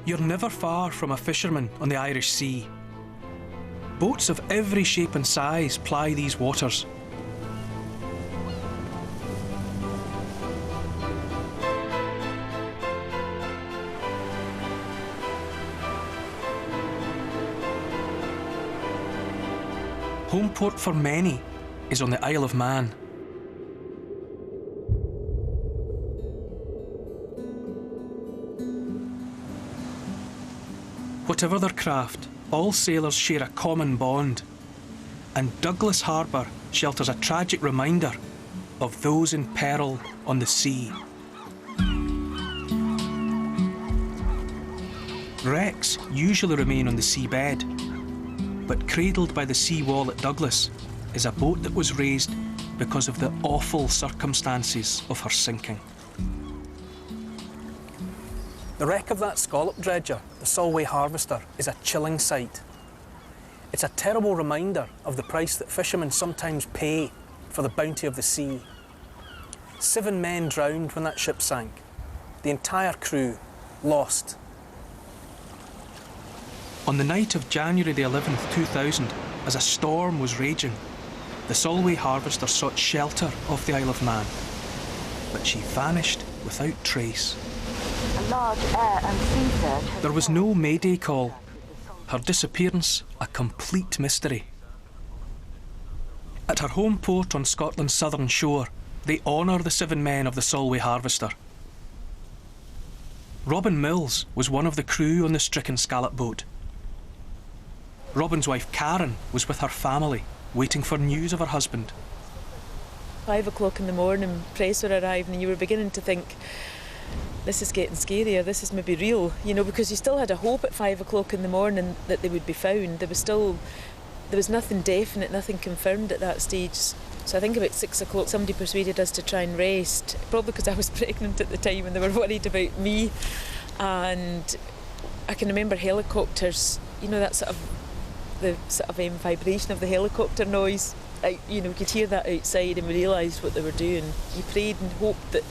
You're never far from a fisherman on the Irish Sea. Boats of every shape and size ply these waters. Home port for many is on the Isle of Man. Whatever their craft, all sailors share a common bond, and Douglas Harbour shelters a tragic reminder of those in peril on the sea. Wrecks usually remain on the seabed, but cradled by the sea wall at Douglas is a boat that was raised because of the awful circumstances of her sinking. The wreck of that scallop dredger, the Solway Harvester, is a chilling sight. It's a terrible reminder of the price that fishermen sometimes pay for the bounty of the sea. 7 men drowned when that ship sank. The entire crew lost. On the night of January the 11th, 2000, as a storm was raging, the Solway Harvester sought shelter off the Isle of Man, but she vanished without trace. A large air and sea search. There was no mayday call. Her disappearance a complete mystery. At her home port on Scotland's southern shore, they honour the 7 men of the Solway Harvester. Robin Mills was one of the crew on the stricken scallop boat. Robin's wife Karen was with her family, waiting for news of her husband. 5 o'clock in the morning, press were arriving, and you were beginning to think, this is getting scarier, this is maybe real, you know, because you still had a hope at 5 o'clock in the morning that they would be found. There was nothing definite, nothing confirmed at that stage. So I think about 6 o'clock somebody persuaded us to try and rest, probably because I was pregnant at the time and they were worried about me. And I can remember helicopters, you know, that the vibration of the helicopter noise. You know, we could hear that outside and we realised what they were doing. You prayed and hoped that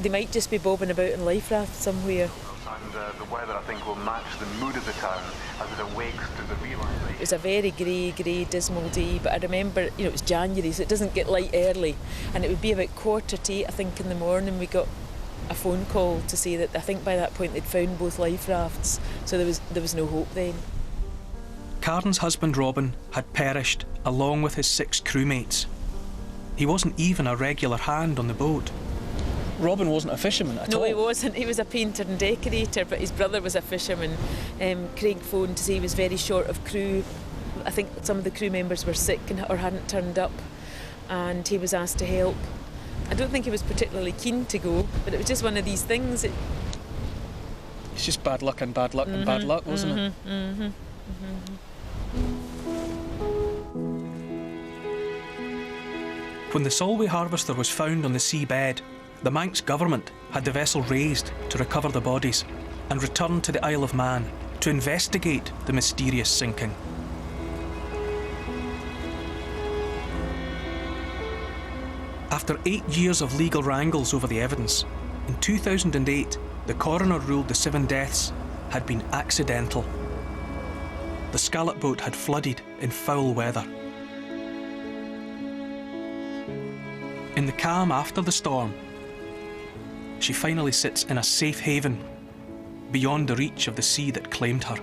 they might just be bobbing about in life raft somewhere. And the weather, I think, will match the mood of the town as it awakes to the realisation. It was a very grey, dismal day, but I remember, you know, it was January, so it doesn't get light early, and it would be about 7:45, I think, in the morning we got a phone call to say that I think by that point they'd found both life rafts, so there was no hope then. Karen's husband Robin had perished along with his 6 crewmates. He wasn't even a regular hand on the boat. Robin wasn't a fisherman at all? No, he wasn't. He was a painter and decorator, but his brother was a fisherman. Craig phoned to say he was very short of crew. I think some of the crew members were sick or hadn't turned up, and he was asked to help. I don't think he was particularly keen to go, but it was just one of these things. It's just bad luck and bad luck and bad luck, wasn't it? When the Solway Harvester was found on the seabed, the Manx government had the vessel raised to recover the bodies and return to the Isle of Man to investigate the mysterious sinking. After 8 years of legal wrangles over the evidence, in 2008 the coroner ruled the 7 deaths had been accidental. The scallop boat had flooded in foul weather. In the calm after the storm, she finally sits in a safe haven beyond the reach of the sea that claimed her.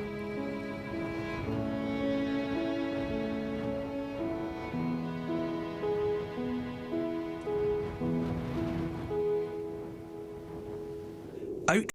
Out